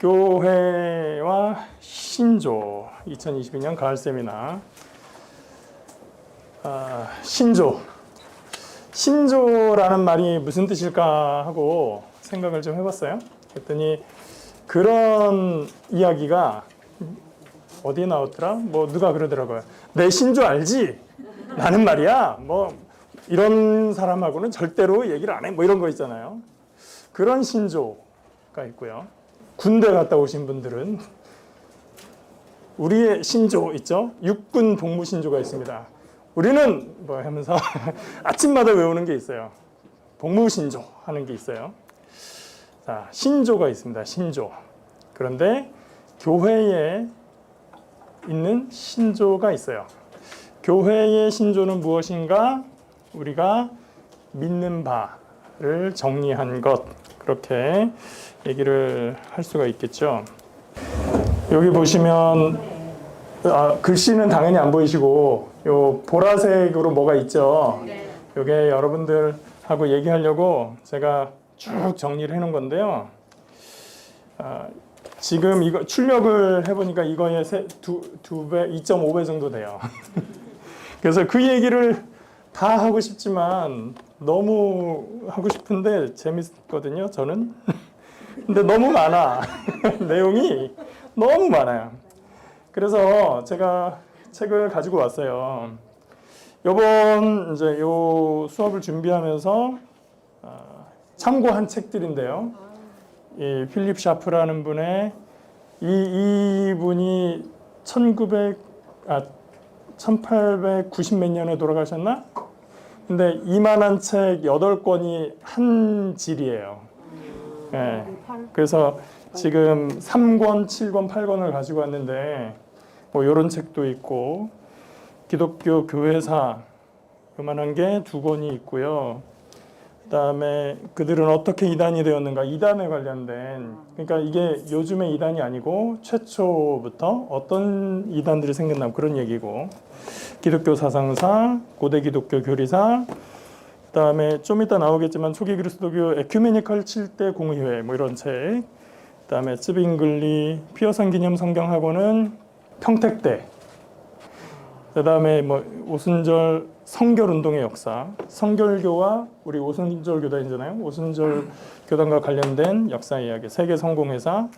교회와 신조 2022년 가을 세미나. 신조라는 말이 무슨 뜻일까 하고 생각을 좀 해봤어요. 그랬더니 그런 이야기가 어디에 나왔더라? 뭐 누가 그러더라고요. 내 신조 알지? 나는 말이야. 뭐 이런 사람하고는 절대로 얘기를 안 해. 뭐 이런 거 있잖아요. 그런 신조가 있고요. 군대 갔다 오신 분들은 우리의 신조 있죠? 육군 복무 신조가 있습니다. 우리는 뭐 하면서 아침마다 외우는 게 있어요. 복무 신조 하는 게 있어요. 자, 신조가 있습니다. 신조. 그런데 교회에 있는 신조가 있어요. 교회의 신조는 무엇인가? 우리가 믿는 바를 정리한 것. 그렇게 얘기를 할 수가 있겠죠. 여기 보시면 글씨는 당연히 안 보이시고 요 보라색으로 뭐가 있죠. 요게 여러분들하고 얘기하려고 제가 쭉 정리를 해놓은 건데요. 지금 이거 출력을 해보니까 이거의 두 배, 2.5배 정도 돼요. 그래서 그 얘기를 다 하고 싶지만 너무 하고 싶은데 재밌거든요, 저는. 근데 너무 많아. 내용이 너무 많아요. 그래서 제가 책을 가지고 왔어요. 요번 이제 요 수업을 준비하면서 참고한 책들인데요. 이 필립 샤프라는 분의 이분이 1890 몇 년에 돌아가셨나? 근데 이만한 책 8권이 한 질이에요. 네. 그래서 지금 3권, 7권, 8권을 가지고 왔는데 뭐 이런 책도 있고 기독교 교회사 요만한 게 2권이 있고요. 그다음에 그들은 어떻게 이단이 되었는가, 이단에 관련된, 그러니까 이게 요즘의 이단이 아니고 최초부터 어떤 이단들이 생겼나 그런 얘기고, 기독교 사상사, 고대 기독교 교리사, 그다음에 좀 이따 나오겠지만 초기 그리스도교 에큐메니컬 7대 공의회 뭐 이런 책, 그다음에 츠빙글리 피어선 기념 성경학원은 평택대, 그다음에 뭐 오순절 성결운동의 역사, 성결교와 우리 오순절 교단이잖아요. 오순절 교단과 관련된 역사 이야기, 세계 성공회사,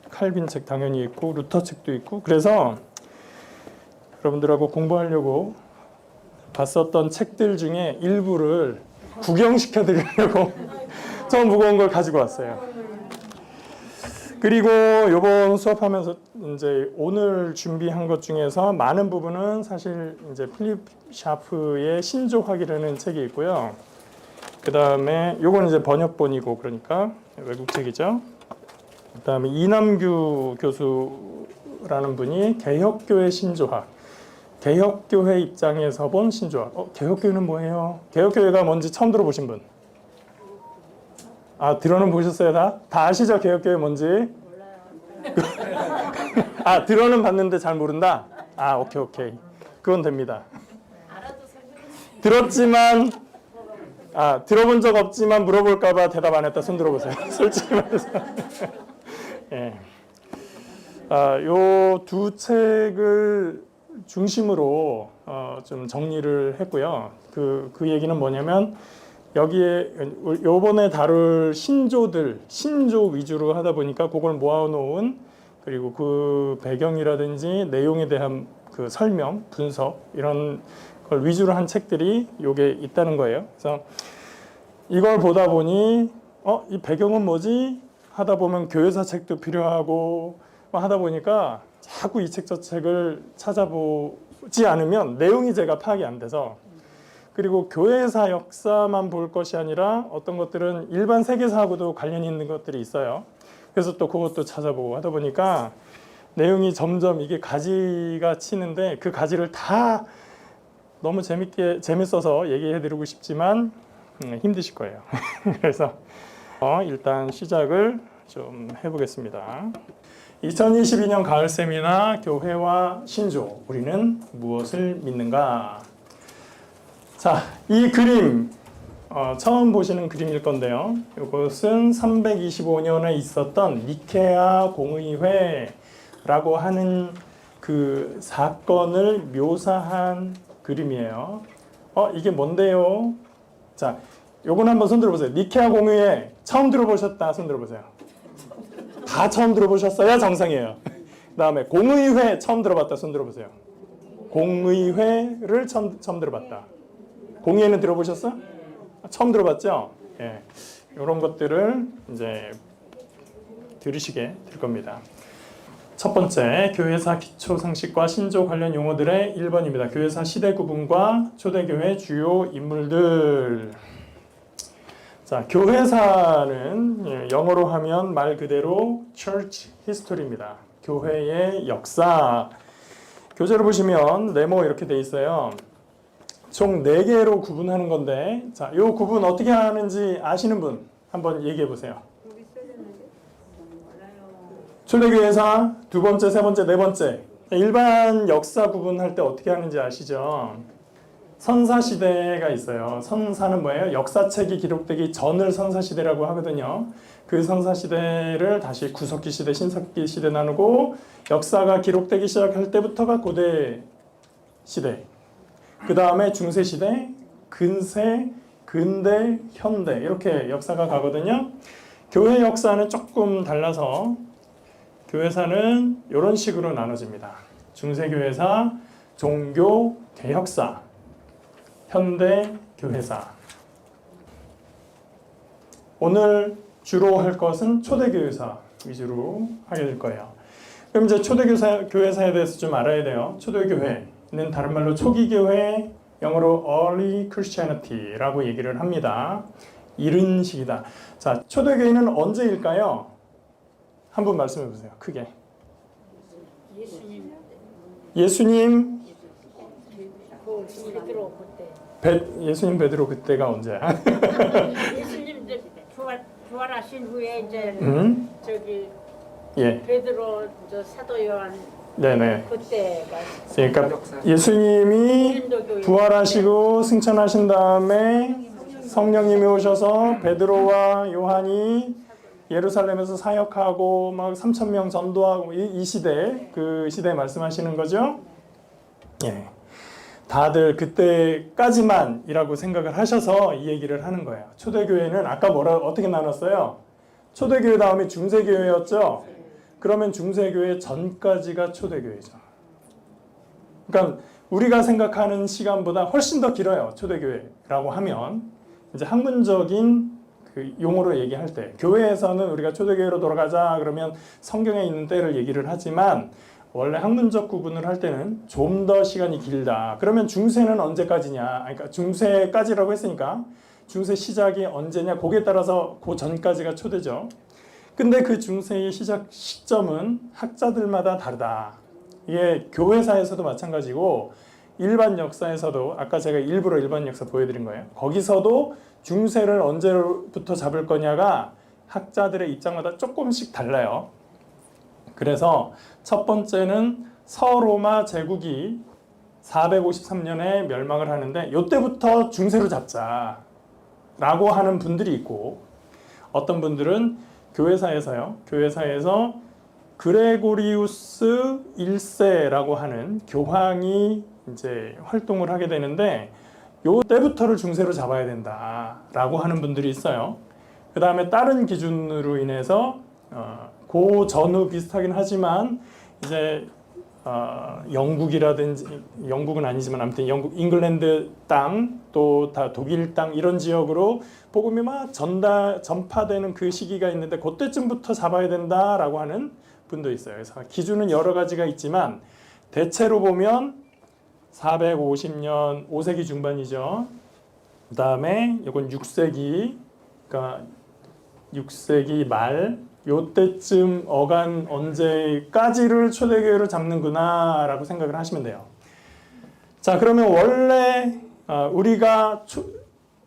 칼빈 책 당연히 있고 루터 책도 있고, 그래서 여러분들하고 공부하려고 봤었던 책들 중에 일부를 구경시켜 드리려고 저 무거운 걸 가지고 왔어요. 그리고 이번 수업하면서 이제 오늘 준비한 것 중에서 많은 부분은 사실 이제 필립 샤프의 신조학이라는 책이 있고요. 그 다음에 요건 이제 번역본이고 그러니까 외국 책이죠. 그 다음에 이남규 교수라는 분이 개혁교회 신조학, 개혁교회 입장에서 본 신조학. 개혁교회는 뭐예요? 개혁교회가 뭔지 처음 들어보신 분? 들어는 보셨어요? 다 아시죠? 개혁교회 뭔지? 몰라요. 들어는 봤는데 잘 모른다? 오케이. 그건 됩니다. 들었지만, 들어본 적 없지만 물어볼까봐 대답 안 했다. 손 들어보세요. 솔직히 말해서. 예. 요 두 책을 중심으로 좀 정리를 했고요. 그 얘기는 뭐냐면, 여기에 요번에 다룰 신조 위주로 하다 보니까 그걸 모아놓은, 그리고 그 배경이라든지 내용에 대한 그 설명, 분석 이런 걸 위주로 한 책들이 요게 있다는 거예요. 그래서 이걸 보다 보니 이 배경은 뭐지? 하다 보면 교회사 책도 필요하고 하다 보니까 자꾸 이 책 저 책을 찾아보지 않으면 내용이 제가 파악이 안 돼서, 그리고 교회사 역사만 볼 것이 아니라 어떤 것들은 일반 세계사하고도 관련이 있는 것들이 있어요. 그래서 또 그것도 찾아보고 하다 보니까 내용이 점점 이게 가지가 치는데, 그 가지를 다 너무 재밌어서 얘기해드리고 싶지만 힘드실 거예요. 그래서 일단 시작을 좀 해보겠습니다. 2022년 가을 세미나 교회와 신조, 우리는 무엇을 믿는가? 자, 이 그림 처음 보시는 그림일 건데요. 이것은 325년에 있었던 니케아 공의회라고 하는 그 사건을 묘사한 그림이에요. 이게 뭔데요? 자, 요건 한번 손 들어보세요. 니케아 공의회 처음 들어보셨다. 손 들어보세요. 다 처음 들어보셨어야 정상이에요. 그 다음에 공의회 처음 들어봤다. 손 들어보세요. 공의회를 처음 들어봤다. 공의회는 들어보셨어? 처음 들어봤죠? 예. 이런 것들을 이제 들으시게 될 겁니다. 첫 번째, 교회사 기초 상식과 신조 관련 용어들의 1번입니다. 교회사 시대 구분과 초대교회 주요 인물들. 자, 교회사는 영어로 하면 말 그대로 church history입니다. 교회의 역사. 교재를 보시면 네모 이렇게 돼 있어요. 총 4개로 구분하는 건데, 자, 이 구분 어떻게 하는지 아시는 분 한번 얘기해 보세요. 초대교회사 두 번째, 세 번째, 네 번째. 일반 역사 구분할 때 어떻게 하는지 아시죠? 선사시대가 있어요. 선사는 뭐예요? 역사책이 기록되기 전을 선사시대라고 하거든요. 그 선사시대를 다시 구석기 시대, 신석기 시대 나누고 역사가 기록되기 시작할 때부터가 고대 시대. 그 다음에 중세시대, 근세, 근대, 현대 이렇게 역사가 가거든요. 교회 역사는 조금 달라서 교회사는 이런 식으로 나눠집니다. 중세교회사, 종교, 개혁사, 현대 교회사. 오늘 주로 할 것은 초대교회사 위주로 하게 될 거예요. 그럼 이제 초대교회사에 대해서 좀 알아야 돼요. 초대교회는 다른 말로 초기교회, 영어로 Early Christianity라고 얘기를 합니다. 이른 시기다. 자, 초대교회는 언제일까요? 한 분 말씀해 보세요. 크게. 예수님 예수님 베드로 그때가 언제야? 예수님 이제 부활하신 후에 이제 저기 예. 베드로 저 사도 요한 네네. 그때가 그러니까 예수님이 부활하시고 승천하신 다음에 성령님이 오셔서 베드로와 요한이 예루살렘에서 사역하고 막 3,000명 전도하고 이 시대, 그 시대 말씀하시는 거죠? 예. 다들 그때까지만이라고 생각을 하셔서 이 얘기를 하는 거예요. 초대교회는 아까 어떻게 나눴어요? 초대교회 다음에 중세교회였죠? 그러면 중세교회 전까지가 초대교회죠. 그러니까 우리가 생각하는 시간보다 훨씬 더 길어요. 초대교회라고 하면 이제 학문적인 그 용어로 얘기할 때 교회에서는 우리가 초대교회로 돌아가자 그러면 성경에 있는 때를 얘기를 하지만 원래 학문적 구분을 할 때는 좀 더 시간이 길다. 그러면 중세는 언제까지냐? 그러니까 중세까지라고 했으니까 중세 시작이 언제냐? 거기에 따라서 그 전까지가 초대죠. 근데 그 중세의 시작 시점은 학자들마다 다르다. 이게 교회사에서도 마찬가지고 일반 역사에서도 아까 제가 일부러 일반 역사 보여드린 거예요. 거기서도 중세를 언제부터 잡을 거냐가 학자들의 입장마다 조금씩 달라요. 그래서 첫 번째는 서로마 제국이 453년에 멸망을 하는데 이때부터 중세로 잡자라고 하는 분들이 있고 어떤 분들은 교회사에서 그레고리우스 1세라고 하는 교황이 이제 활동을 하게 되는데 요 때부터를 중세로 잡아야 된다라고 하는 분들이 있어요. 그 다음에 다른 기준으로 인해서 그 전후 비슷하긴 하지만 이제 영국이라든지 영국은 아니지만 아무튼 영국 잉글랜드 땅 또 다 독일 땅 이런 지역으로 복음이 막 전파되는 그 시기가 있는데 그때쯤부터 잡아야 된다라고 하는 분도 있어요. 그래서 기준은 여러 가지가 있지만 대체로 보면 450년 5세기 중반이죠. 그 다음에 이건 6세기 그러니까 6세기 말 요때쯤 어간 언제까지를 초대교회로 잡는구나 라고 생각을 하시면 돼요. 자, 그러면 원래 우리가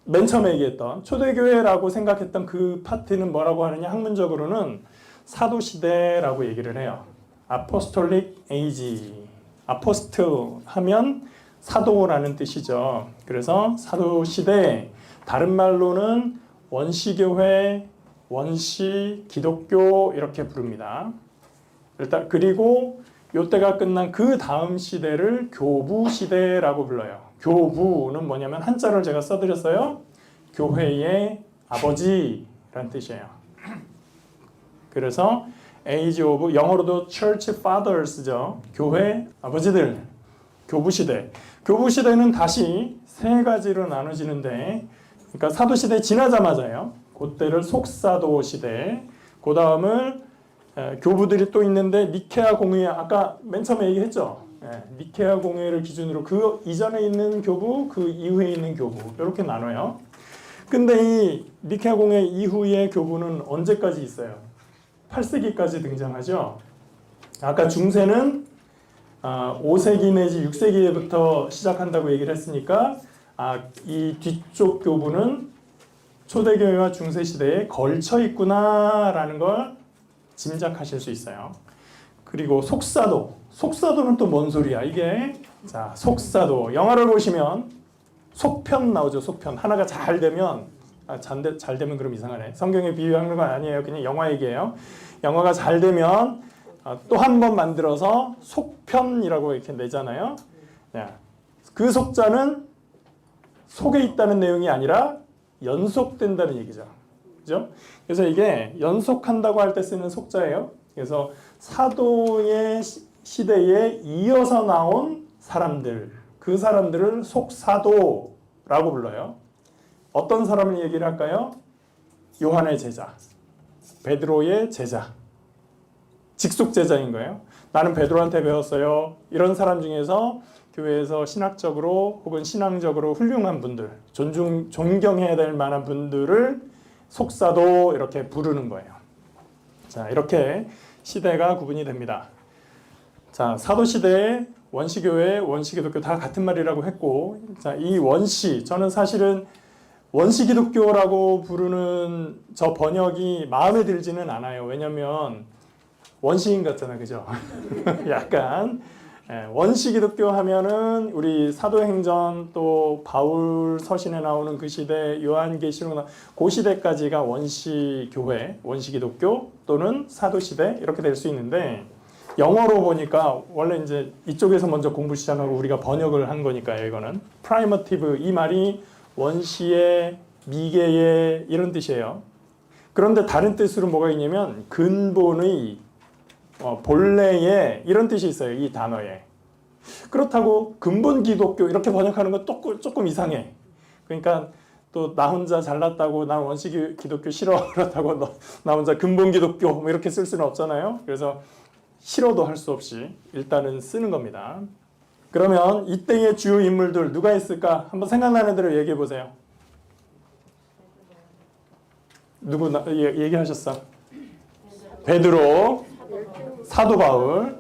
맨 처음에 얘기했던 초대교회라고 생각했던 그 파트는 뭐라고 하느냐? 학문적으로는 사도시대라고 얘기를 해요. 아포스톨릭 에이지. 아포스트 하면 사도라는 뜻이죠. 그래서 사도시대 다른 말로는 원시교회, 원시 기독교 이렇게 부릅니다. 일단 그리고 요때가 끝난 그 다음 시대를 교부 시대라고 불러요. 교부는 뭐냐면 한자를 제가 써드렸어요. 교회의 아버지라는 뜻이에요. 그래서 Age of, 영어로도 Church Fathers죠. 교회 아버지들, 교부 시대. 교부 시대는 다시 세 가지로 나눠지는데, 그러니까 사도 시대 지나자마자요. 그때를 속사도 시대. 그 다음을 교부들이 또 있는데 니케아 공회, 아까 맨 처음에 얘기했죠. 니케아 공회를 기준으로 그 이전에 있는 교부, 그 이후에 있는 교부 이렇게 나눠요. 근데 이 니케아 공회 이후의 교부는 언제까지 있어요? 8세기까지 등장하죠. 아까 중세는 5세기 내지 6세기부터 시작한다고 얘기를 했으니까 이 뒤쪽 교부는 초대교회와 중세시대에 걸쳐 있구나라는 걸 짐작하실 수 있어요. 그리고 속사도는 또 뭔 소리야 이게? 자, 속사도 영화를 보시면 속편 나오죠. 속편 하나가 잘 되면 잘 되면 그럼 이상하네. 성경에 비유하는 건 아니에요. 그냥 영화 얘기예요. 영화가 잘 되면 또 한 번 만들어서 속편이라고 이렇게 내잖아요. 그 속자는 속에 있다는 내용이 아니라 연속된다는 얘기죠. 그죠? 그래서 이게 연속한다고 할 때 쓰는 속자예요. 그래서 사도의 시대에 이어서 나온 사람들, 그 사람들을 속사도라고 불러요. 어떤 사람을 얘기를 할까요? 요한의 제자, 베드로의 제자, 직속 제자인 거예요. 나는 베드로한테 배웠어요. 이런 사람 중에서 교회에서 신학적으로 혹은 신앙적으로 훌륭한 분들, 존경해야 될 만한 분들을 속사도 이렇게 부르는 거예요. 자, 이렇게 시대가 구분이 됩니다. 자, 사도시대에 원시교회, 원시기독교 다 같은 말이라고 했고, 자, 이 원시, 저는 사실은 원시기독교라고 부르는 저 번역이 마음에 들지는 않아요. 왜냐면 원시인 같잖아요. 그죠? 약간 원시기독교 하면은 우리 사도행전 또 바울 서신에 나오는 그 시대, 요한계시록 그 시대까지가 원시교회, 원시기독교 또는 사도시대 이렇게 될 수 있는데, 영어로 보니까 원래 이제 이쪽에서 먼저 공부 시작하고 우리가 번역을 한 거니까요. 이거는 primitive, 이 말이 원시의, 미개의 이런 뜻이에요. 그런데 다른 뜻으로 뭐가 있냐면 근본의, 본래의 이런 뜻이 있어요. 이 단어에. 그렇다고 근본 기독교 이렇게 번역하는 건 조금 이상해. 그러니까 또 나 혼자 잘났다고 나 원시 기독교 싫어 그렇다고 나 혼자 근본 기독교 뭐 이렇게 쓸 수는 없잖아요. 그래서 싫어도 할 수 없이 일단은 쓰는 겁니다. 그러면 이때의 주요 인물들 누가 있을까? 한번 생각나는 대로 얘기해 보세요. 누구 얘기하셨어? 베드로, 사도 바울,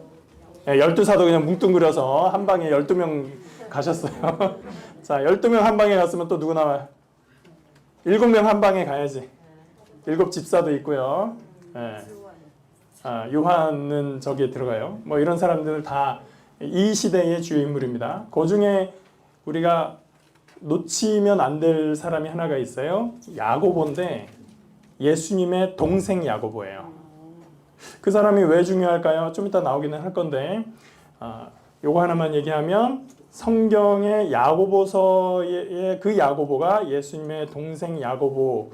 12사도 그냥 뭉뚱그려서 한 방에 12명 가셨어요. 자, 12명 한 방에 갔으면 또 누구 나와요? 7명 한 방에 가야지. 7 집사도 있고요. 요한은 저기에 들어가요. 뭐 이런 사람들 다 이 시대의 주요 인물입니다. 그 중에 우리가 놓치면 안 될 사람이 하나가 있어요. 야고보인데 예수님의 동생 야고보예요. 그 사람이 왜 중요할까요? 좀 이따 나오기는 할 건데 요거 하나만 얘기하면 성경의 야고보서의 그 야고보가 예수님의 동생 야고보로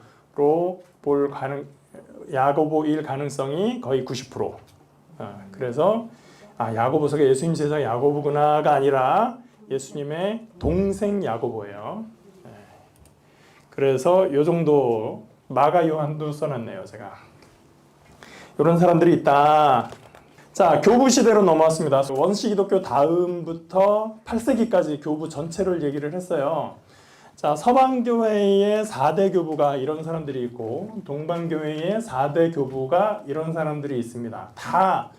야고보일 가능성이 거의 90%. 그래서 야고보서가 예수님 제자 야고보구나가 아니라 예수님의 동생 야고보예요. 그래서 요 정도 마가 요한도 써놨네요. 제가 이런 사람들이 있다. 자, 교부 시대로 넘어왔습니다. 원시 기독교 다음부터 8세기까지 교부 전체를 얘기를 했어요. 자, 서방교회의 4대 교부가 이런 사람들이 있고 동방교회의 4대 교부가 이런 사람들이 있습니다. 다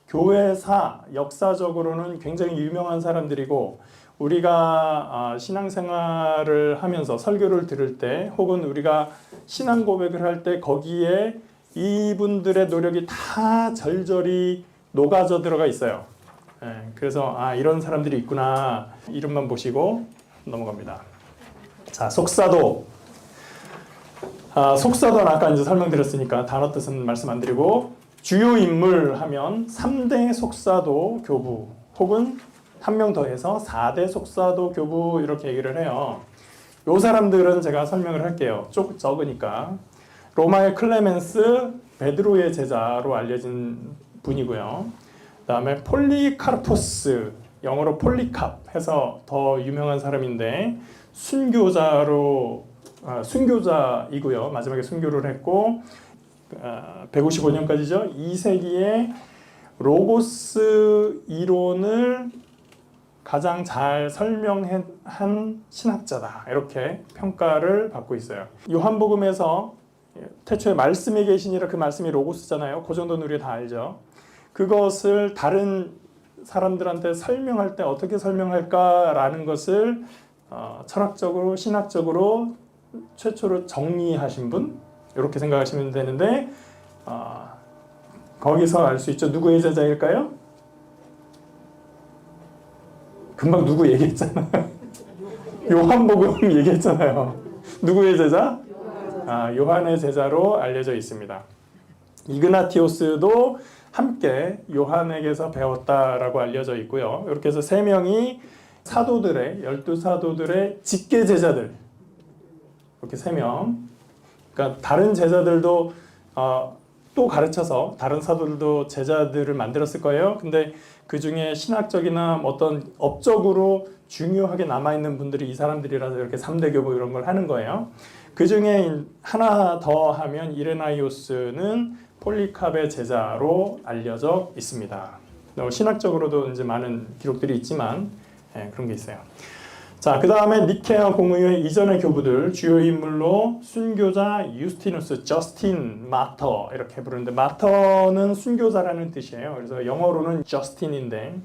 교회사, 역사적으로는 굉장히 유명한 사람들이고 우리가 신앙생활을 하면서 설교를 들을 때 혹은 우리가 신앙 고백을 할 때 거기에 이분들의 노력이 다 절절히 녹아져 들어가 있어요. 그래서 이런 사람들이 있구나. 이름만 보시고 넘어갑니다. 자, 속사도 속사도는 아까 이제 설명드렸으니까 단어 뜻은 말씀 안 드리고, 주요 인물 하면 3대 속사도 교부 혹은 한 명 더해서 4대 속사도 교부 이렇게 얘기를 해요. 요 사람들은 제가 설명을 할게요. 좀 적으니까. 로마의 클레멘스, 베드로의 제자로 알려진 분이고요. 그 다음에 폴리카르포스, 영어로 폴리캅 해서 더 유명한 사람인데 순교자이고요. 마지막에 순교를 했고 155년까지죠. 2세기에 로고스 이론을 가장 잘 설명한 신학자다. 이렇게 평가를 받고 있어요. 요한복음에서 태초에 말씀이 계시니라, 그 말씀이 로고스잖아요. 그 정도는 우리 다 알죠. 그것을 다른 사람들한테 설명할 때 어떻게 설명할까라는 것을 철학적으로, 신학적으로 최초로 정리하신 분, 이렇게 생각하시면 되는데 거기서 알 수 있죠. 누구의 제자일까요? 금방 누구 얘기했잖아요. 요한복음 얘기했잖아요. 누구의 제자? 요한의 제자로 알려져 있습니다. 이그나티오스도 함께 요한에게서 배웠다라고 알려져 있고요. 이렇게 해서 3명이 사도들의, 12사도들의 직계 제자들, 이렇게 3명. 그러니까 다른 제자들도 또 가르쳐서 다른 사도들도 제자들을 만들었을 거예요. 근데 그 중에 신학적이나 어떤 업적으로 중요하게 남아있는 분들이 이 사람들이라서 이렇게 3대 교부 이런 걸 하는 거예요. 그 중에 하나 더 하면 이레나이오스는 폴리캅의 제자로 알려져 있습니다. 신학적으로도 이제 많은 기록들이 있지만 그런 게 있어요. 자, 그 다음에 니케아 공의회 이전의 교부들, 주요 인물로 순교자 유스티누스, 저스틴, 마터 이렇게 부르는데, 마터는 순교자라는 뜻이에요. 그래서 영어로는 저스틴인데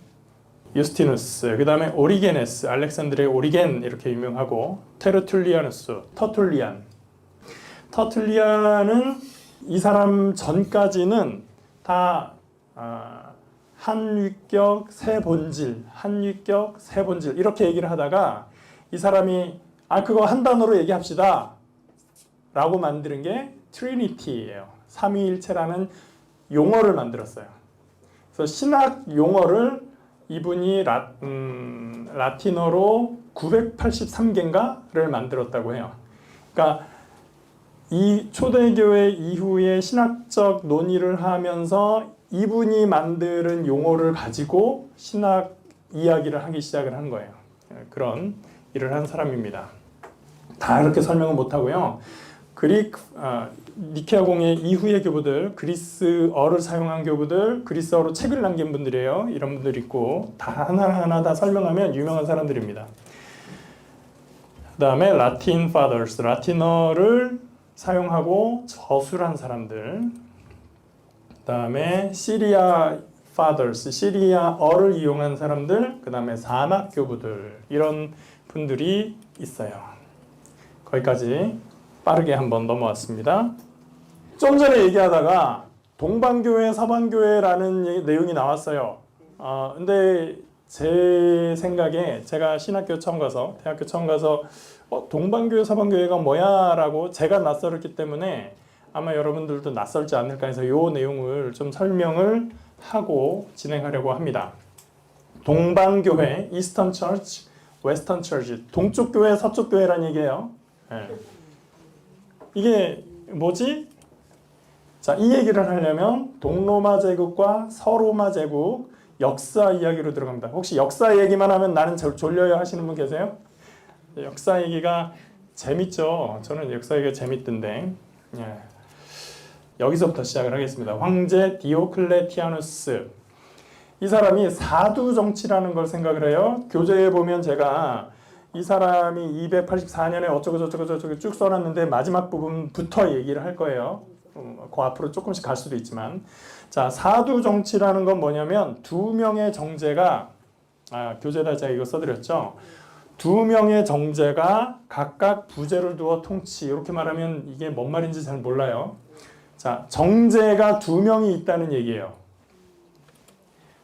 유스티누스, 그 다음에 오리게네스, 알렉산드리의 오리겐 이렇게 유명하고, 테르툴리아누스, 터툴리안은 이 사람 전까지는 다 한위격 세본질 이렇게 얘기를 하다가 이 사람이 그거 한 단어로 얘기합시다 라고 만드는 게 트리니티예요. 삼위일체라는 용어를 만들었어요. 그래서 신학 용어를 이분이 라틴어로 983개인가를 만들었다고 해요. 그러니까 이 초대교회 이후에 신학적 논의를 하면서 이분이 만드는 용어를 가지고 신학 이야기를 하기 시작을 한 거예요. 그런 일을 한 사람입니다. 다 이렇게 설명은 못하고요. 니케아 공회 이후의 교부들, 그리스어를 사용한 교부들, 그리스어로 책을 남긴 분들이에요. 이런 분들 있고, 다 하나하나 다 설명하면 유명한 사람들입니다. 그 다음에 라틴 fathers, 라틴어를 사용하고 저술한 사람들. 그 다음에 시리아 fathers, 시리아어를 이용한 사람들. 그 다음에 사막 교부들, 이런 분들이 있어요. 거기까지 빠르게 한번 넘어왔습니다. 좀 전에 얘기하다가 동방교회, 서방교회라는 내용이 나왔어요. 근데 제 생각에 제가 신학교 처음 가서, 대학교 처음 가서 동방교회, 서방교회가 뭐야? 라고 제가 낯설었기 때문에 아마 여러분들도 낯설지 않을까 해서 이 내용을 좀 설명을 하고 진행하려고 합니다. 동방교회, 이스턴 처치, 웨스턴 처치, 동쪽 교회, 서쪽 교회란 얘기예요. 네. 이게 뭐지? 자, 이 얘기를 하려면 동로마 제국과 서로마 제국 역사 이야기로 들어갑니다. 혹시 역사 얘기만 하면 나는 졸려요 하시는 분 계세요? 역사 얘기가 재밌죠. 저는 역사 얘기가 재밌던데. 예. 여기서부터 시작을 하겠습니다. 황제 디오클레티아누스. 이 사람이 사두 정치라는 걸 생각을 해요. 교재에 보면 제가 이 사람이 284년에 어쩌고 쭉 써놨는데 마지막 부분부터 얘기를 할 거예요. 그 앞으로 조금씩 갈 수도 있지만, 자, 사두 정치라는 건 뭐냐면 두 명의 정제가, 교재에다 제가 이거 써드렸죠. 두 명의 정제가 각각 부제를 두어 통치, 이렇게 말하면 이게 뭔 말인지 잘 몰라요. 자, 정제가 두 명이 있다는 얘기예요.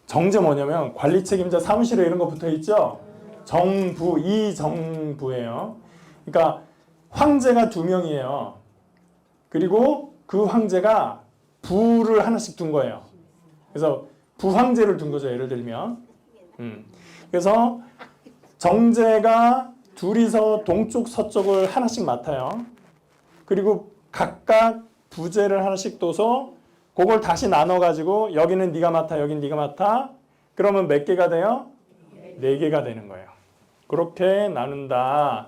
정제 뭐냐면 관리 책임자 사무실에 이런 거 붙어 있죠. 정부, 이 정부예요. 그러니까 황제가 두 명이에요. 그리고 그 황제가 부를 하나씩 둔 거예요. 그래서 부황제를 둔 거죠. 예를 들면. 그래서 정제가 둘이서 동쪽 서쪽을 하나씩 맡아요. 그리고 각각 부제를 하나씩 둬서 그걸 다시 나눠가지고 여기는 네가 맡아, 여기는 네가 맡아. 그러면 몇 개가 돼요? 4개가 되는 거예요. 그렇게 나눈다.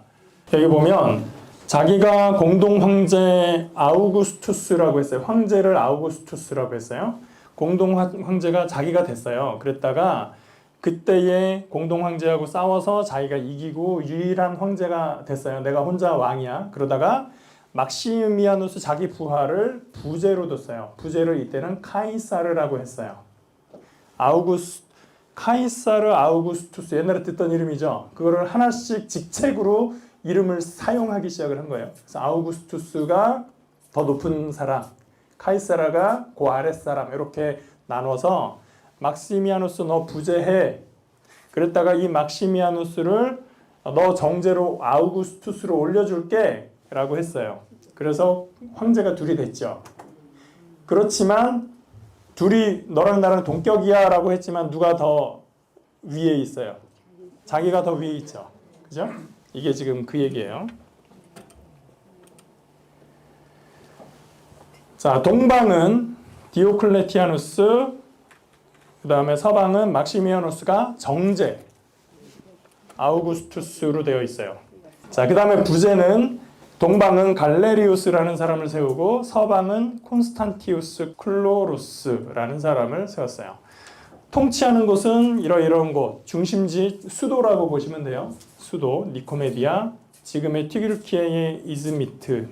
여기 보면 자기가 공동 황제 아우구스투스라고 했어요. 황제를 아우구스투스라고 했어요. 공동 황제가 자기가 됐어요. 그랬다가 그때의 공동 황제하고 싸워서 자기가 이기고 유일한 황제가 됐어요. 내가 혼자 왕이야. 그러다가 막시미아누스 자기 부하를 부제로 뒀어요. 부제를 이때는 카이사르라고 했어요. 카이사르 아우구스투스, 옛날에 듣던 이름이죠. 그거를 하나씩 직책으로 이름을 사용하기 시작을 한 거예요. 그래서 아우구스투스가 더 높은 사람, 카이사르가 그 아랫사람 이렇게 나눠서 막시미아누스 너 부제해. 그랬다가 이 막시미아누스를 너 정제로 아우구스투스로 올려줄게 라고 했어요. 그래서 황제가 둘이 됐죠. 그렇지만 둘이 너랑 나랑 동격이야 라고 했지만 누가 더 위에 있어요? 자기가 더 위에 있죠. 그죠? 이게 지금 그 얘기예요. 자, 동방은 디오클레티아누스, 그 다음에 서방은 막시미아누스가 정제, 아우구스투스로 되어 있어요. 자, 그 다음에 부제는 동방은 갈레리우스라는 사람을 세우고 서방은 콘스탄티우스 클로루스라는 사람을 세웠어요. 통치하는 곳은 이러이러한 곳, 중심지 수도라고 보시면 돼요. 수도, 니코메디아, 지금의 튀르키예의 이즈미트,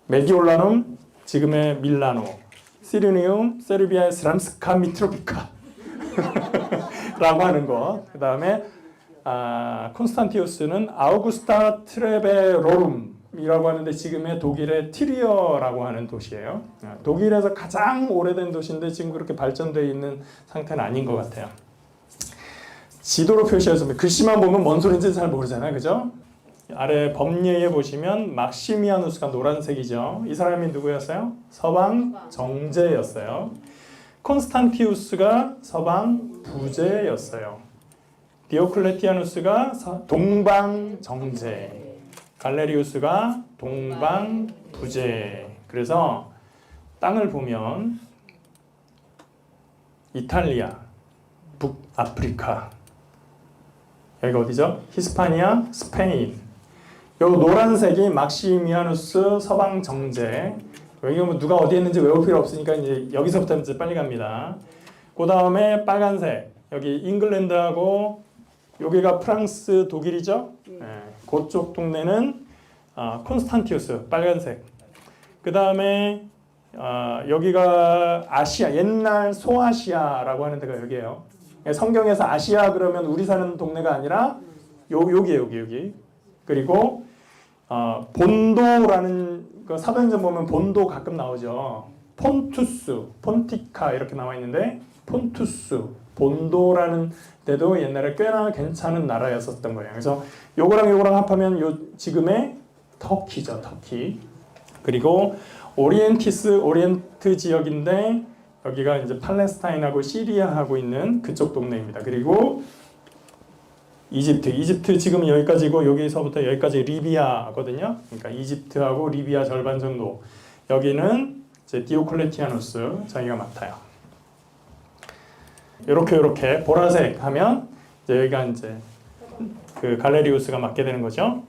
메디올라눔, 지금의 밀라노, 시리니움, 세르비아의 스람스카 미트로피카 라고 하는 것. 그 다음에 콘스탄티우스는 아우구스타 트레베로룸이라고 하는데 지금의 독일의 티리어라고 하는 도시예요. 독일에서 가장 오래된 도시인데 지금 그렇게 발전되어 있는 상태는 아닌 것 같아요. 지도로 표시해서 글씨만 보면 뭔 소리인지 잘 모르잖아요. 그죠? 아래 범례에 보시면 막시미아누스가 노란색이죠. 이 사람이 누구였어요? 서방 정제였어요. 콘스탄티우스가 서방 부제였어요. 디오클레티아누스가 동방 정제, 갈레리우스가 동방 부제. 그래서 땅을 보면 이탈리아, 북아프리카, 여기가 어디죠? 히스파니아, 스페인. 요 노란색이 막시미아누스 서방 정제. 여기 뭐 누가 어디 있는지 외울 필요 없으니까 이제 여기서부터 이제 빨리 갑니다. 그 다음에 빨간색, 여기 잉글랜드하고 여기가 프랑스, 독일이죠. 네. 그쪽 동네는 콘스탄티우스, 빨간색. 그 다음에 여기가 아시아, 옛날 소아시아라고 하는 데가 여기예요. 성경에서 아시아 그러면 우리 사는 동네가 아니라 여기에요, 여기. 그리고 본도라는 그 사도행전 보면 본도 가끔 나오죠. 폰투스, 폰티카 이렇게 나와 있는데 폰투스, 본도라는 데도 옛날에 꽤나 괜찮은 나라였었던 거예요. 그래서 요거랑 합하면 요 지금의 터키죠, 터키. 그리고 오리엔트 지역인데 여기가 이제 팔레스타인하고 시리아하고 있는 그쪽 동네입니다. 그리고 이집트 지금 여기까지고 여기서부터 여기까지 리비아거든요. 그러니까 이집트하고 리비아 절반 정도. 여기는 이제 디오클레티아누스 자기가 맡아요. 이렇게 보라색 하면 이제 여기가 이제 그 갈레리우스가 맡게 되는 거죠.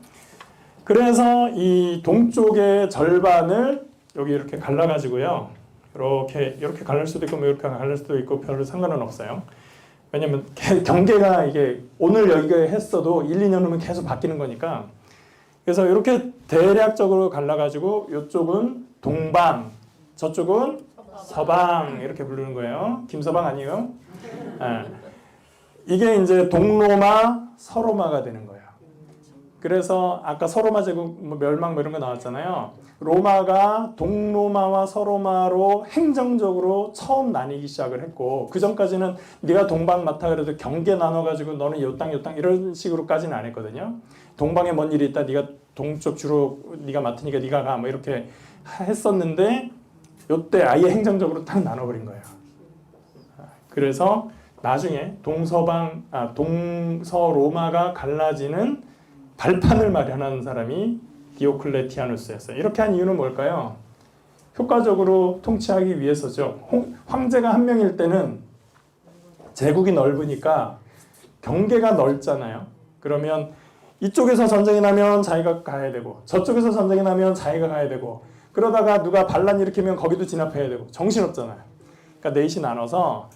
그래서 이 동쪽의 절반을 여기 이렇게 갈라가지고요. 이렇게 갈릴 수도 있고 이렇게 갈릴 수도 있고 별로 상관은 없어요. 왜냐면 경계가 이게 오늘 여기가 했어도 1, 2년 후면 계속 바뀌는 거니까. 그래서 이렇게 대략적으로 갈라가지고 이쪽은 동방, 저쪽은 서방 이렇게 부르는 거예요. 김서방 아니에요? 네. 이게 이제 동로마, 서로마가 되는 거예요. 그래서 아까 서로마 제국 멸망 이런 거 나왔잖아요. 로마가 동로마와 서로마로 행정적으로 처음 나뉘기 시작을 했고 그 전까지는 네가 동방 맡아 그래도 경계 나눠가지고 너는 요 땅 이런 식으로까지는 안 했거든요. 동방에 뭔 일이 있다 네가 동쪽 주로 네가 맡으니까 네가 가 뭐 이렇게 했었는데 요때 아예 행정적으로 딱 나눠버린 거예요. 그래서 나중에 동서로마가 갈라지는 발판을 마련한 사람이 디오클레티아누스였어요. 이렇게 한 이유는 뭘까요? 효과적으로 통치하기 위해서죠. 황제가 한 명일 때는 제국이 넓으니까 경계가 넓잖아요. 그러면 이쪽에서 전쟁이 나면 자기가 가야 되고 저쪽에서 전쟁이 나면 자기가 가야 되고 그러다가 누가 반란 일으키면 거기도 진압해야 되고 정신없잖아요. 그러니까 넷이 나눠서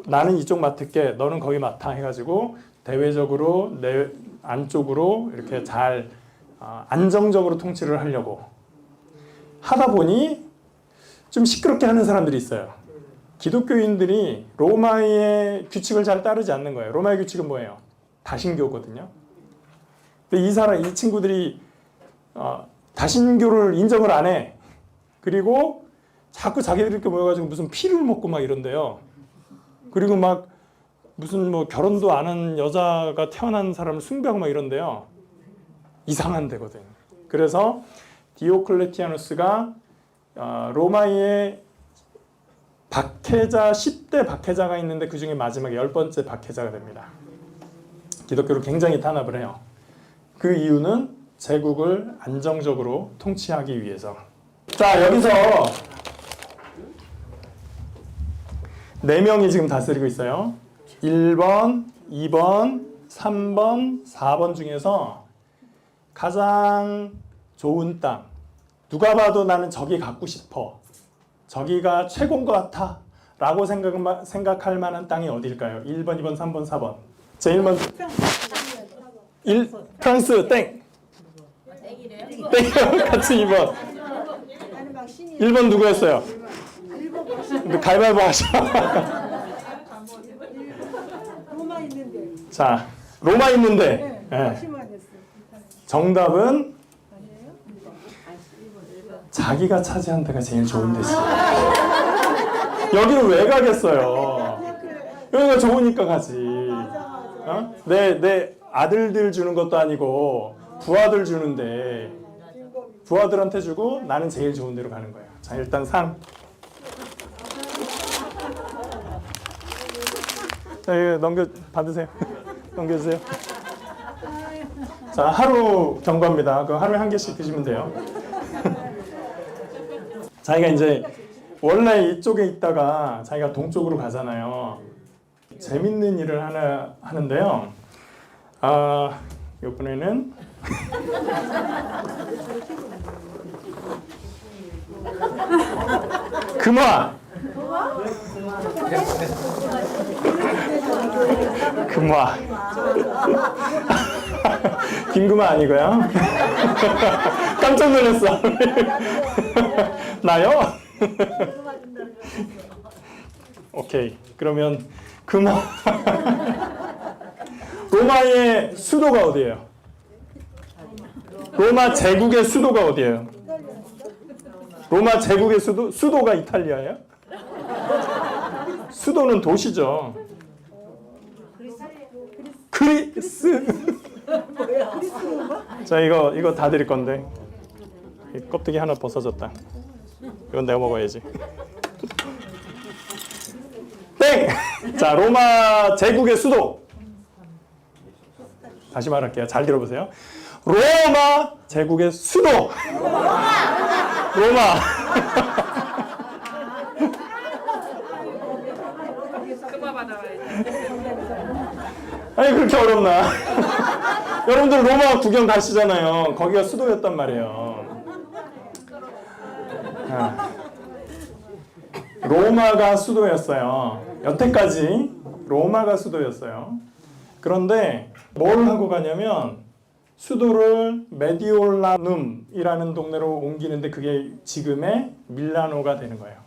나는 이쪽 맡을게 너는 거기 맡아 해가지고 대외적으로 내 안쪽으로 이렇게 잘 안정적으로 통치를 하려고 하다 보니 좀 시끄럽게 하는 사람들이 있어요. 기독교인들이 로마의 규칙을 잘 따르지 않는 거예요. 로마의 규칙은 뭐예요? 다신교거든요. 근데 이 친구들이 다신교를 인정을 안 해. 그리고 자꾸 자기들끼리 모여가지고 무슨 피를 먹고 막 이런데요. 그리고 막 무슨 뭐 결혼도 안 한 여자가 태어난 사람을 숭배하고 막 이런데요. 이상한 데거든. 그래서 디오클레티아누스가 로마의 박해자 10대 박해자가 있는데 그 중에 마지막 10번째 박해자가 됩니다. 기독교를 굉장히 탄압을 해요. 그 이유는 제국을 안정적으로 통치하기 위해서. 자, 여기서 4명이 지금 다스리고 있어요. 1번, 2번, 3번, 4번 중에서 가장 좋은 땅, 누가 봐도 나는 저기 갖고 싶어, 저기가 최고인 것 같아 라고 생각할 만한 땅이 어딜까요? 1번, 2번, 3번, 4번. 자, 1번 프랑스 땡. 땡 같이 2번. 1번 누구였어요? 가위바위보 하셔. 로마 있는데. 자, 로마 있는데. 네. 정답은 자기가 차지한 데가 제일 좋은 데지. 여기를 왜 가겠어요? 여기가 좋으니까 가지. 어? 내 아들들 주는 것도 아니고 부하들 주는데 부하들한테 주고 나는 제일 좋은 데로 가는 거예요. 자, 일단 상. 자, 이거 받으세요. 넘겨주세요. 자, 하루 경과입니다. 그 하루에 한 개씩 드시면 돼요. 자기가 이제 원래 이쪽에 있다가 자기가 동쪽으로 가잖아요. 재밌는 일을 하나 하는데요. 이번에는 금화. 금화. 김금화 아니고요. 깜짝 놀랐어. 나요? 오케이. 그러면 금화. 로마의 수도가 어디예요? 로마 제국의 수도가 어디예요? 로마 제국의 수도가 이탈리아예요? 수도는 도시죠. 그리스. 자, 이거 다 드릴 건데 이 껍데기 하나 벗어졌다. 이건 내가 먹어야지. 땡. 자, 로마 제국의 수도. 다시 말할게요. 잘 들어보세요. 로마 제국의 수도. 로마. 아니, 그렇게 어렵나? 여러분들 로마 구경 가시잖아요. 거기가 수도였단 말이에요. 로마가 수도였어요. 여태까지 로마가 수도였어요. 그런데 뭘 하고 가냐면 수도를 메디올라눔이라는 동네로 옮기는데 그게 지금의 밀라노가 되는 거예요.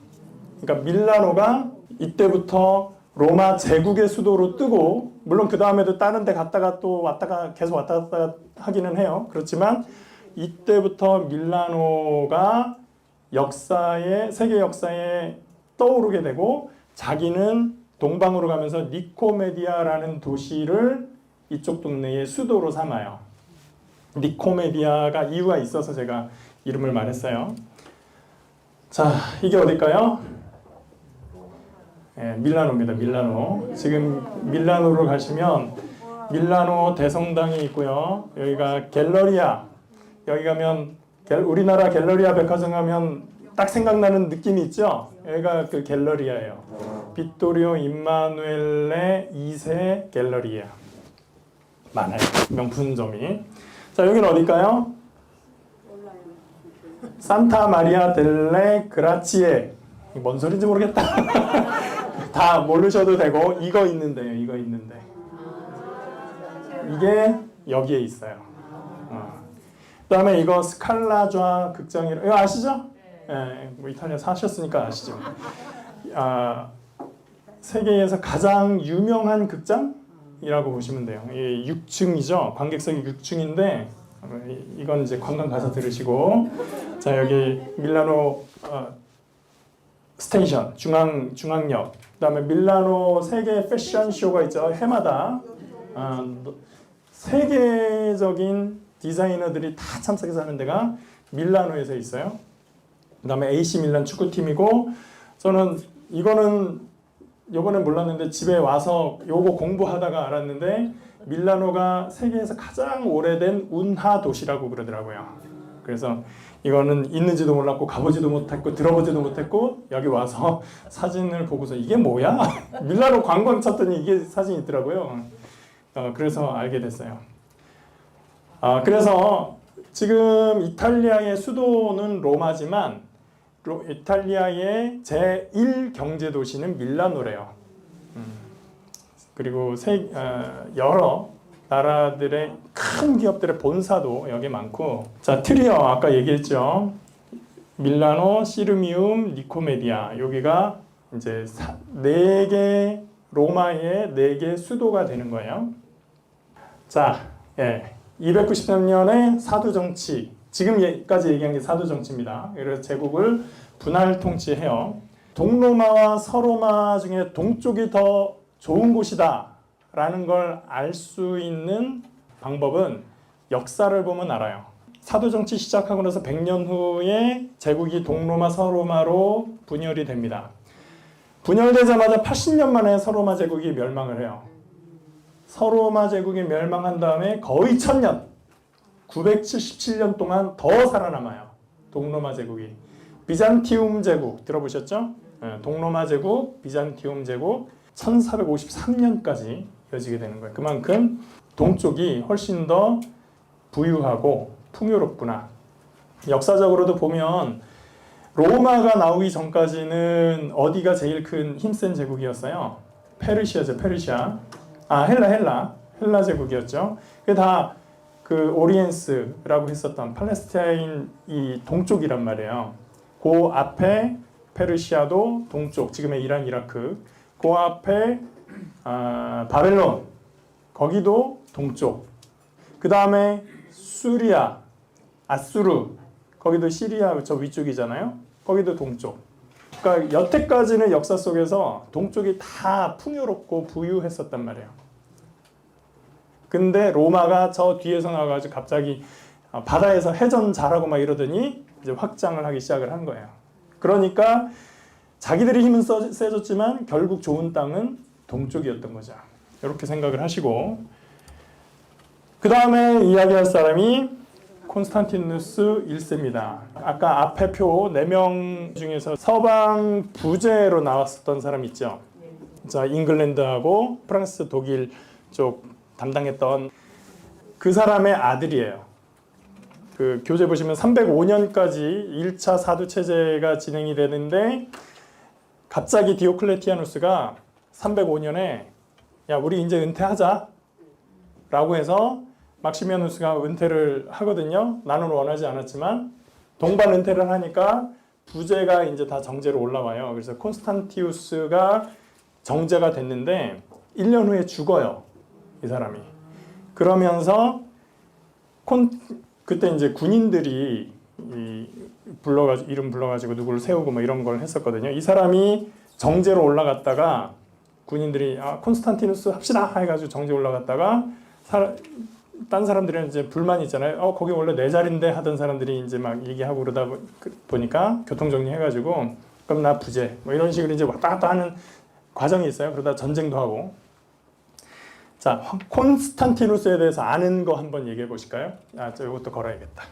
그러니까 밀라노가 이때부터 로마 제국의 수도로 뜨고, 물론 그 다음에도 다른 데 갔다가 또 왔다가 계속 왔다 갔다 하기는 해요. 그렇지만 이때부터 밀라노가 세계 역사에 떠오르게 되고, 자기는 동방으로 가면서 니코메디아라는 도시를 이쪽 동네의 수도로 삼아요. 니코메디아가 이유가 있어서 제가 이름을 말했어요. 자, 이게 어딜까요? 네, 밀라노입니다. 밀라노. 지금 밀라노로 가시면 밀라노 대성당이 있고요. 여기가 갤러리아. 여기 가면 우리나라 갤러리아 백화점 가면 딱 생각나는 느낌이 있죠? 여기가 그 갤러리아예요. 비토리오 임마누엘레 2세 갤러리아. 많아요. 명품점이. 자, 여기는 어딜까요? 산타 마리아 델레 그라치에. 뭔 소리인지 모르겠다. 다 모르셔도 되고 이거 있는데요. 이거 있는데. 이게 여기에 있어요. 그다음에 이거 스칼라좌 극장이라 이거 아시죠? 네, 뭐 이탈리아 사셨으니까 아시죠. 세계에서 가장 유명한 극장이라고 보시면 돼요. 이게 6층이죠. 관객석이 6층인데 이건 이제 관광 가서 들으시고 자 여기 밀라노 스테이션 중앙역 그다음에 밀라노 세계 패션 쇼가 있죠. 해마다 세계적인 디자이너들이 다 참석해서 하는 데가 밀라노에서 있어요. 그다음에 AC 밀란 축구팀이고 저는 이거는 요번에 몰랐는데 집에 와서 요거 공부하다가 알았는데 밀라노가 세계에서 가장 오래된 운하 도시라고 그러더라고요. 그래서 이거는 있는지도 몰랐고 가보지도 못했고 들어보지도 못했고 여기 와서 사진을 보고서 이게 뭐야? 밀라노 관광 찾더니 이게 사진이 있더라고요. 그래서 알게 됐어요. 그래서 지금 이탈리아의 수도는 로마지만 이탈리아의 제1 경제도시는 밀라노래요. 그리고 여러 나라들의 큰 기업들의 본사도 여기 많고 자 트리어 아까 얘기했죠. 밀라노, 시르미움, 니코메디아 여기가 이제 4개 로마의 4개 수도가 되는 거예요. 자, 293년에 사두정치 지금까지 얘기한 게 사두정치입니다. 그래서 제국을 분할 통치해요. 동로마와 서로마 중에 동쪽이 더 좋은 곳이다 라는 걸 알 수 있는 방법은 역사를 보면 알아요. 사도정치 시작하고 나서 100년 후에 제국이 동로마 서로마로 분열이 됩니다. 분열되자마자 80년 만에 서로마 제국이 멸망을 해요. 서로마 제국이 멸망한 다음에 거의 1000년 977년 동안 더 살아남아요. 동로마 제국이. 비잔티움 제국 들어보셨죠? 동로마 제국, 비잔티움 제국 1453년까지 이어지게 되는 거예요. 그만큼 동쪽이 훨씬 더 부유하고 풍요롭구나. 역사적으로도 보면 로마가 나오기 전까지는 어디가 제일 큰 힘센 제국이었어요? 페르시아죠. 페르시아. 헬라 제국이었죠. 그게 다 그 오리엔스라고 했었던 팔레스타인 이 동쪽이란 말이에요. 그 앞에 페르시아도 동쪽, 지금의 이란, 이라크. 그 앞에 바벨론, 거기도 동쪽. 그 다음에 수리아, 아수르, 거기도 시리아 저 위쪽이잖아요. 거기도 동쪽. 그러니까 여태까지는 역사 속에서 동쪽이 다 풍요롭고 부유했었단 말이에요. 근데 로마가 저 뒤에서 나와가지고 갑자기 바다에서 해전 잘하고 막 이러더니 이제 확장을 하기 시작을 한 거예요. 그러니까 자기들의 힘은 세졌지만 결국 좋은 땅은 동쪽이었던 거죠. 이렇게 생각을 하시고 그 다음에 이야기할 사람이 콘스탄티누스 1세입니다. 아까 앞에 표 4명 중에서 서방 부제로 나왔었던 사람 있죠. 자, 잉글랜드하고 프랑스, 독일 쪽 담당했던 그 사람의 아들이에요. 그 교재 보시면 305년까지 1차 사두체제가 진행이 되는데 갑자기 디오클레티아누스가 305년에 야 우리 이제 은퇴하자 라고 해서 막시미아누스가 은퇴를 하거든요. 나는 원하지 않았지만 동반 은퇴를 하니까 부제가 이제 다 정제로 올라와요. 그래서 콘스탄티우스가 정제가 됐는데 1년 후에 죽어요. 이 사람이. 그러면서 그때 이제 군인들이 불러가지고 이름 불러가지고 누구를 세우고 뭐 이런 걸 했었거든요. 이 사람이 정제로 올라갔다가 군인들이 콘스탄티누스 합시다 해가지고 정제 올라갔다가 딴 사람들은 이제 불만이 있잖아요. 거기 원래 내 자리인데 하던 사람들이 이제 막 얘기하고 그러다 보니까 교통 정리해가지고 그럼 나 부재 뭐 이런 식으로 이제 왔다 갔다 하는 과정이 있어요. 그러다 전쟁도 하고. 자, 콘스탄티누스에 대해서 아는 거 한번 얘기해 보실까요? 이것도 걸어야겠다.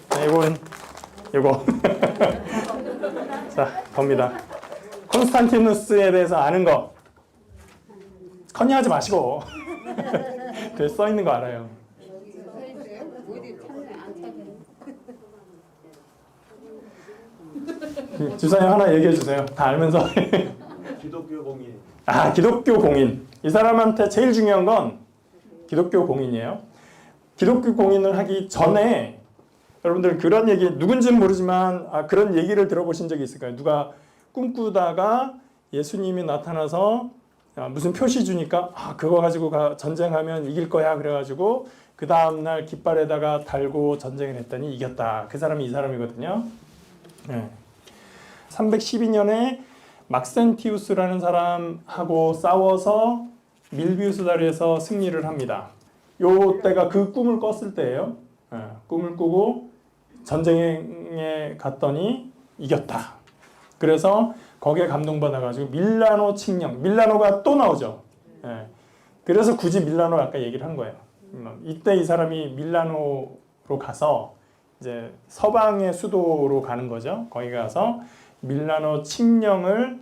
자, 이거. 자, 겁니다. 콘스탄티누스에 대해서 아는 거. 컨닝하지 마시고. 그 써 있는 거 알아요. 주사님 하나 얘기해 주세요. 다 알면서. 기독교 공인. 기독교 공인. 이 사람한테 제일 중요한 건 기독교 공인이에요. 기독교 공인을 하기 전에 여러분들 그런 얘기 누군지는 모르지만 그런 얘기를 들어보신 적이 있을까요? 누가 꿈꾸다가 예수님이 나타나서 무슨 표시 주니까 그거 가지고 전쟁하면 이길 거야 그래가지고 그 다음날 깃발에다가 달고 전쟁을 했더니 이겼다. 그 사람이 이 사람이거든요. 네. 312년에 막센티우스라는 사람하고 싸워서 밀비우스 다리에서 승리를 합니다. 요 때가 그 꿈을 꿨을 때예요. 꿈을 꾸고 전쟁에 갔더니 이겼다. 그래서 거기에 감동받아가지고 밀라노 칙령, 밀라노가 또 나오죠. 그래서 굳이 밀라노 아까 얘기를 한 거예요. 이때 이 사람이 밀라노로 가서 이제 서방의 수도로 가는 거죠. 거기 가서 밀라노 칙령을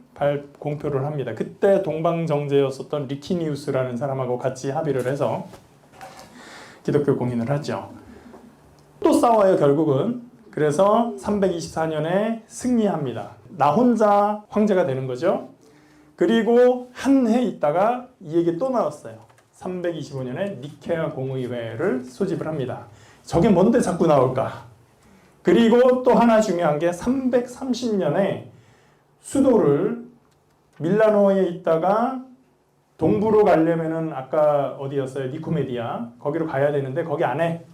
공표를 합니다. 그때 동방정제였었던 리키니우스라는 사람하고 같이 합의를 해서 기독교 공인을 하죠. 또 싸워요 결국은. 그래서 324년에 승리합니다. 나 혼자 황제가 되는 거죠. 그리고 한 해 있다가 이 얘기 또 나왔어요. 325년에 니케아 공의회를 소집을 합니다. 저게 뭔데 자꾸 나올까? 그리고 또 하나 중요한 게 330년에 수도를 밀라노에 있다가 동부로 가려면은 아까 어디였어요? 니코메디아. 거기로 가야 되는데 거기 안에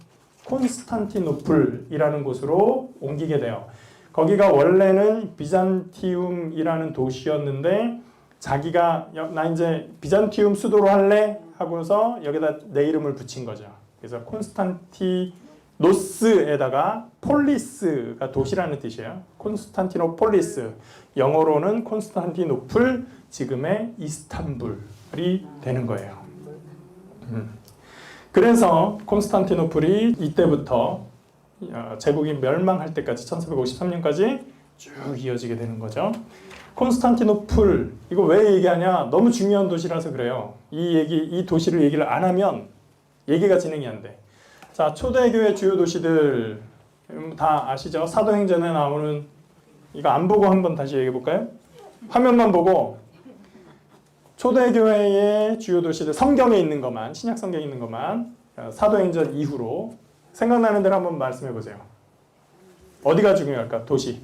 콘스탄티노플이라는 곳으로 옮기게 돼요. 거기가 원래는 비잔티움이라는 도시였는데 자기가 나 이제 비잔티움 수도로 할래 하고서 여기다 내 이름을 붙인 거죠. 그래서 콘스탄티노스에다가 폴리스가 도시라는 뜻이에요. 콘스탄티노폴리스. 영어로는 콘스탄티노플, 지금의 이스탄불이 되는 거예요. 그래서 콘스탄티노플이 이때부터 제국이 멸망할 때까지 1453년까지 쭉 이어지게 되는 거죠. 콘스탄티노플 이거 왜 얘기하냐? 너무 중요한 도시라서 그래요. 이 도시를 얘기를 안 하면 얘기가 진행이 안 돼. 자, 초대교회 주요 도시들 다 아시죠? 사도행전에 나오는 이거 안 보고 한번 다시 얘기해 볼까요? 화면만 보고 초대교회의 주요 도시들 성경에 있는 것만 신약 성경에 있는 것만 사도행전 이후로 생각나는 대로 한번 말씀해 보세요. 어디가 중요할까? 도시.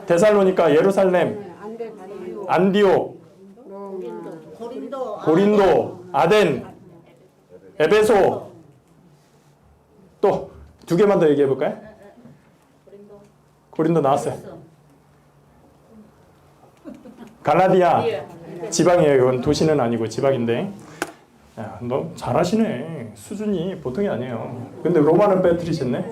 데살로니가, 예루살렘, 안디옥, 고린도, 아덴, 에베소. 또 두 개만 더 얘기해 볼까요? 고린도 나왔어요. 갈라디아 지방이에요. 이건 도시는 아니고 지방인데. 야, 너 잘하시네. 수준이 보통이 아니에요. 근데 로마는 빼뜨리셨네.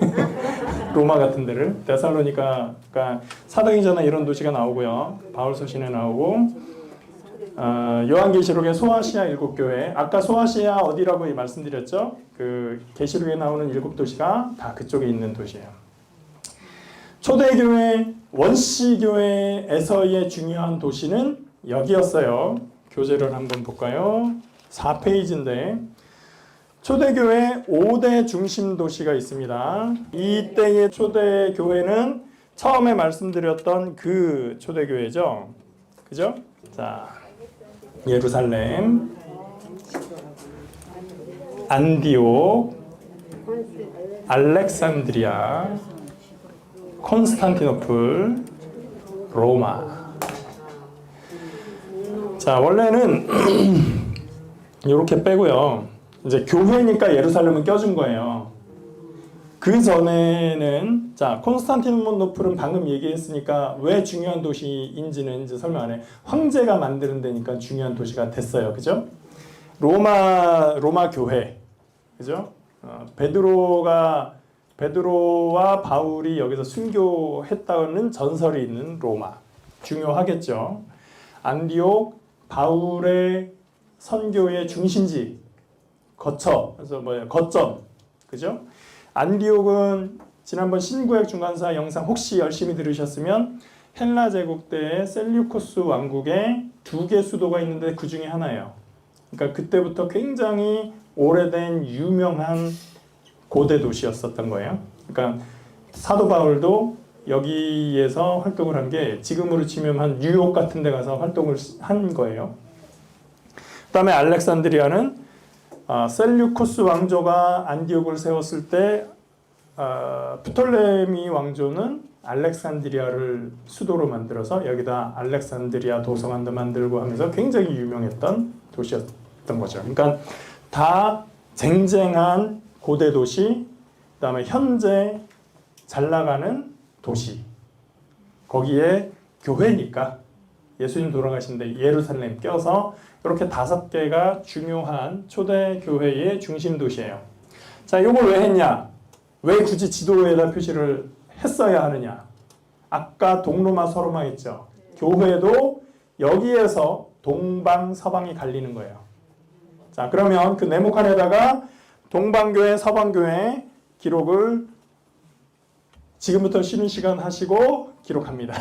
로마 같은 데를. 데살로니가 그러니까 사도행전에 이런 도시가 나오고요. 바울서신에 나오고 요한계시록의 소아시아 7교회. 아까 소아시아 어디라고 말씀드렸죠? 그 계시록에 나오는 7도시가 다 그쪽에 있는 도시예요. 초대교회 원시교회에서의 중요한 도시는 여기였어요. 교재를 한번 볼까요? 4페이지인데 초대교회 5대 중심 도시가 있습니다. 이때의 초대교회는 처음에 말씀드렸던 그 초대교회죠. 그죠? 자, 예루살렘, 안디옥, 알렉산드리아, 콘스탄티노플, 로마. 자, 원래는 이렇게 빼고요. 이제 교회니까 예루살렘은 껴준 거예요. 그 전에는 자, 콘스탄티노플은 방금 얘기했으니까 왜 중요한 도시인지는 이제 설명 안 해. 황제가 만드는 데니까 중요한 도시가 됐어요. 그죠? 로마 교회, 그죠? 베드로와 바울이 여기서 순교했다는 전설이 있는 로마, 중요하겠죠. 안디옥, 바울의 선교의 중심지, 거점, 그죠? 안디옥은 지난번 신구약 중간사 영상 혹시 열심히 들으셨으면 헬라 제국 때의 셀류코스 왕국에 2개 수도가 있는데 그 중에 하나예요. 그러니까 그때부터 굉장히 오래된 유명한 고대 도시였었던 거예요. 그러니까 사도 바울도 여기에서 활동을 한 게 지금으로 치면 한 뉴욕 같은 데 가서 활동을 한 거예요. 그다음에 알렉산드리아는 셀류코스 왕조가 안디옥을 세웠을 때 프톨레미 왕조는 알렉산드리아를 수도로 만들어서 여기다 알렉산드리아 도서관도 만들고 하면서 굉장히 유명했던 도시였던 거죠. 그러니까 다 쟁쟁한 고대 도시, 그다음에 현재 잘 나가는 도시. 거기에 교회니까 예수님 돌아가신데 예루살렘 껴서 이렇게 5개가 중요한 초대 교회의 중심 도시예요. 자, 이걸 왜 했냐? 왜 굳이 지도에다 표시를 했어야 하느냐? 아까 동로마 서로마 있죠. 교회도 여기에서 동방 서방이 갈리는 거예요. 자, 그러면 그 네모칸에다가 동방교회 서방교회 기록을 지금부터 쉬는 시간 하시고 기록합니다.